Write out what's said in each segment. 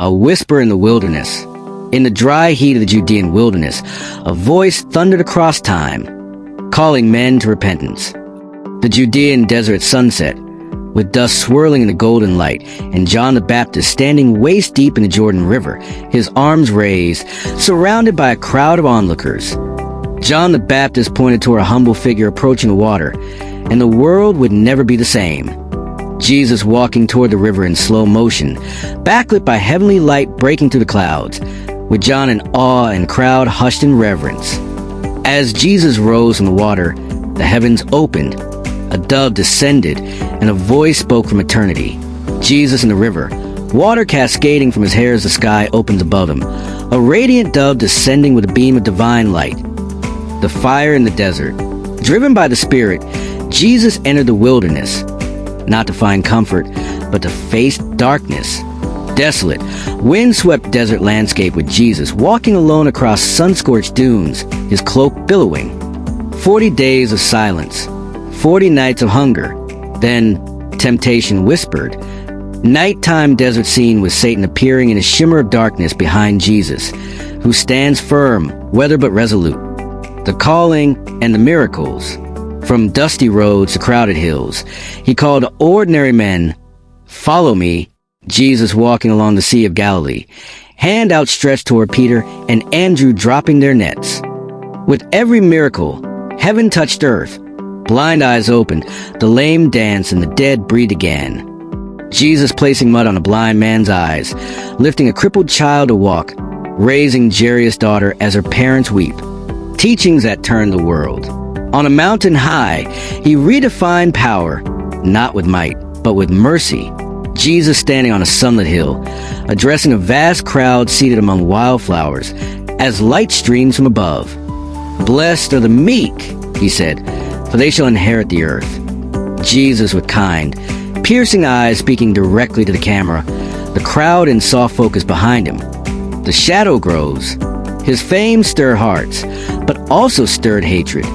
A whisper in the wilderness. In the dry heat of the Judean wilderness, a voice thundered across time, calling men to repentance. The Judean desert sunset, with dust swirling in the golden light, and John the Baptist standing waist deep in the Jordan River, his arms raised, surrounded by a crowd of onlookers. John the Baptist pointed toward a humble figure approaching the water, and the world would never be the same. Jesus walking toward the river in slow motion, backlit by heavenly light breaking through the clouds, with John in awe and crowd hushed in reverence. As Jesus rose from the water, the heavens opened, a dove descended, and a voice spoke from eternity. Jesus in the river, water cascading from his hair as the sky opens above him, a radiant dove descending with a beam of divine light. The fire in the desert. Driven by the Spirit, Jesus entered the wilderness, not to find comfort, but to face darkness. Desolate, wind-swept desert landscape with Jesus walking alone across sun-scorched dunes, his cloak billowing. 40 days of silence, 40 nights of hunger. Then, temptation whispered. Nighttime desert scene with Satan appearing in a shimmer of darkness behind Jesus, who stands firm, weather but resolute. The calling and the miracles. From dusty roads to crowded hills, he called ordinary men, "Follow me." Jesus walking along the Sea of Galilee, hand outstretched toward Peter and Andrew dropping their nets. With every miracle, heaven touched earth. Blind eyes opened, the lame danced, and the dead breathed again. Jesus placing mud on a blind man's eyes, lifting a crippled child to walk, raising Jairus' daughter as her parents weep. Teachings that turned the world. On a mountain high, he redefined power, not with might, but with mercy. Jesus standing on a sunlit hill, addressing a vast crowd seated among wildflowers, as light streams from above. "Blessed are the meek," he said, "for they shall inherit the earth." Jesus with kind, piercing eyes speaking directly to the camera, the crowd in soft focus behind him. The shadow grows. His fame stirred hearts, but also stirred hatred.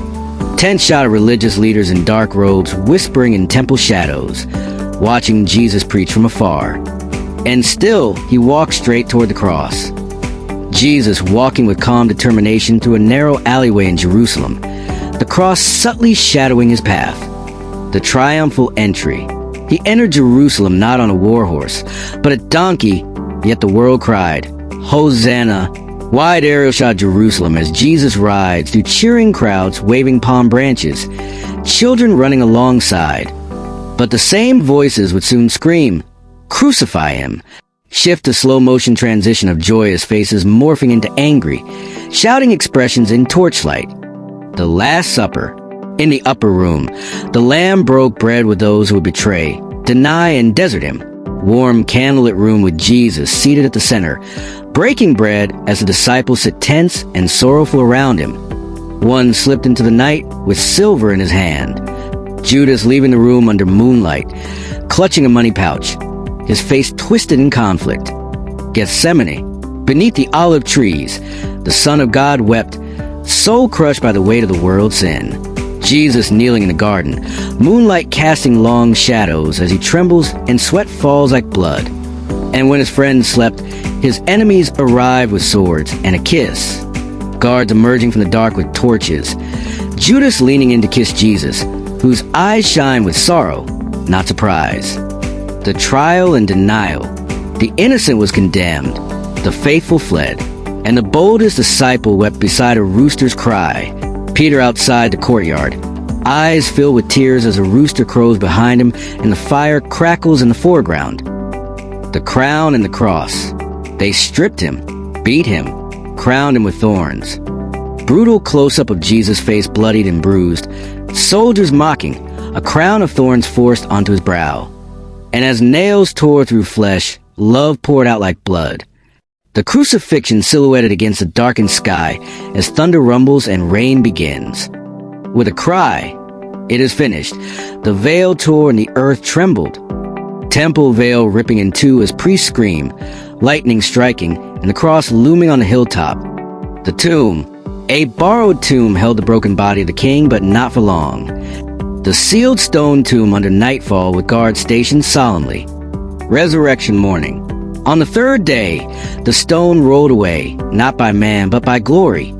Tense shot of religious leaders in dark robes whispering in temple shadows, watching Jesus preach from afar. And still, he walked straight toward the cross. Jesus walking with calm determination through a narrow alleyway in Jerusalem, the cross subtly shadowing his path. The triumphal entry. He entered Jerusalem not on a war horse, but a donkey, yet the world cried, "Hosanna!" Wide aerial shot Jerusalem as Jesus rides through cheering crowds waving palm branches, children running alongside. But the same voices would soon scream, "Crucify him!" Shift to slow-motion transition of joyous faces morphing into angry, shouting expressions in torchlight. The Last Supper. In the upper room, the Lamb broke bread with those who would betray, deny, and desert him. Warm candlelit room with Jesus seated at the center, breaking bread as the disciples sit tense and sorrowful around him. One slipped into the night with silver in his hand. Judas leaving the room under moonlight, clutching a money pouch, his face twisted in conflict. Gethsemane, beneath the olive trees, the Son of God wept, soul crushed by the weight of the world's sin. Jesus kneeling in the garden, moonlight casting long shadows as he trembles and sweat falls like blood. And when his friends slept, his enemies arrived with swords and a kiss. Guards emerging from the dark with torches. Judas leaning in to kiss Jesus, whose eyes shine with sorrow, not surprise. The trial and denial. The innocent was condemned. The faithful fled. And the boldest disciple wept beside a rooster's cry. Peter outside the courtyard, eyes filled with tears as a rooster crows behind him and the fire crackles in the foreground. The crown and the cross. They stripped him, beat him, crowned him with thorns. Brutal close-up of Jesus' face bloodied and bruised. Soldiers mocking, a crown of thorns forced onto his brow. And as nails tore through flesh, love poured out like blood. The crucifixion silhouetted against the darkened sky as thunder rumbles and rain begins. With a cry, "It is finished," the veil tore and the earth trembled. Temple veil ripping in two as priests scream, lightning striking, and the cross looming on the hilltop. The tomb. A borrowed tomb held the broken body of the king, but not for long. The sealed stone tomb under nightfall with guards stationed solemnly. Resurrection morning. On the third day, the stone rolled away, not by man, but by glory.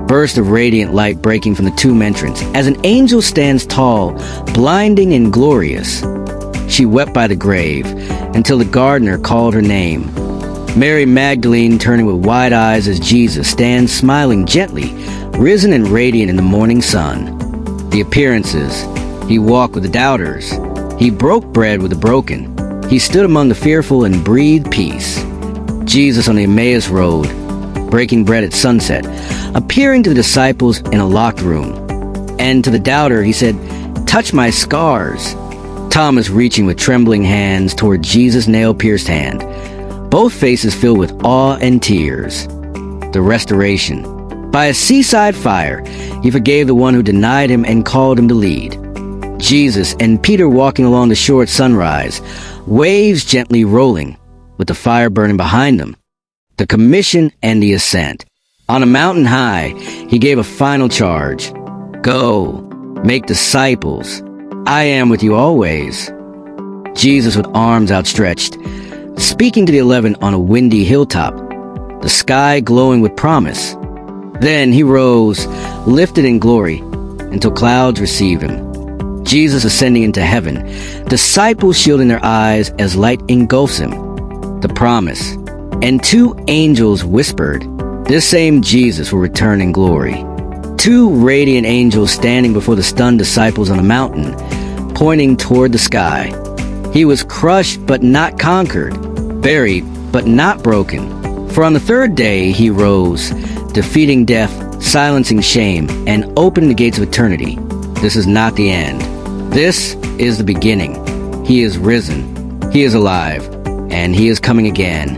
Burst of radiant light breaking from the tomb entrance, as an angel stands tall, blinding and glorious. She wept by the grave, until the gardener called her name. Mary Magdalene turning with wide eyes as Jesus stands smiling gently, risen and radiant in the morning sun. The appearances. He walked with the doubters. He broke bread with the broken. He stood among the fearful and breathed peace. Jesus on the Emmaus road, breaking bread at sunset, appearing to the disciples in a locked room. And to the doubter he said, "Touch my scars." Thomas reaching with trembling hands toward Jesus' nail-pierced hand. Both faces filled with awe and tears. The restoration. By a seaside fire, he forgave the one who denied him and called him to lead. Jesus and Peter walking along the shore at sunrise, waves gently rolling, with the fire burning behind them. The commission and the ascent. On a mountain high, he gave a final charge. Go, make disciples. I am with you always. Jesus with arms outstretched, speaking to the 11 on a windy hilltop, the sky glowing with promise. Then he rose, lifted in glory, until clouds received him. Jesus ascending into heaven, disciples shielding their eyes as light engulfs him. The promise. And 2 angels whispered, this same Jesus will return in glory. 2 radiant angels standing before the stunned disciples on a mountain, pointing toward the sky. He was crushed but not conquered, buried but not broken. For on the third day he rose, defeating death, silencing shame, and opening the gates of eternity. This is not the end. This is the beginning. He is risen. He is alive. And he is coming again.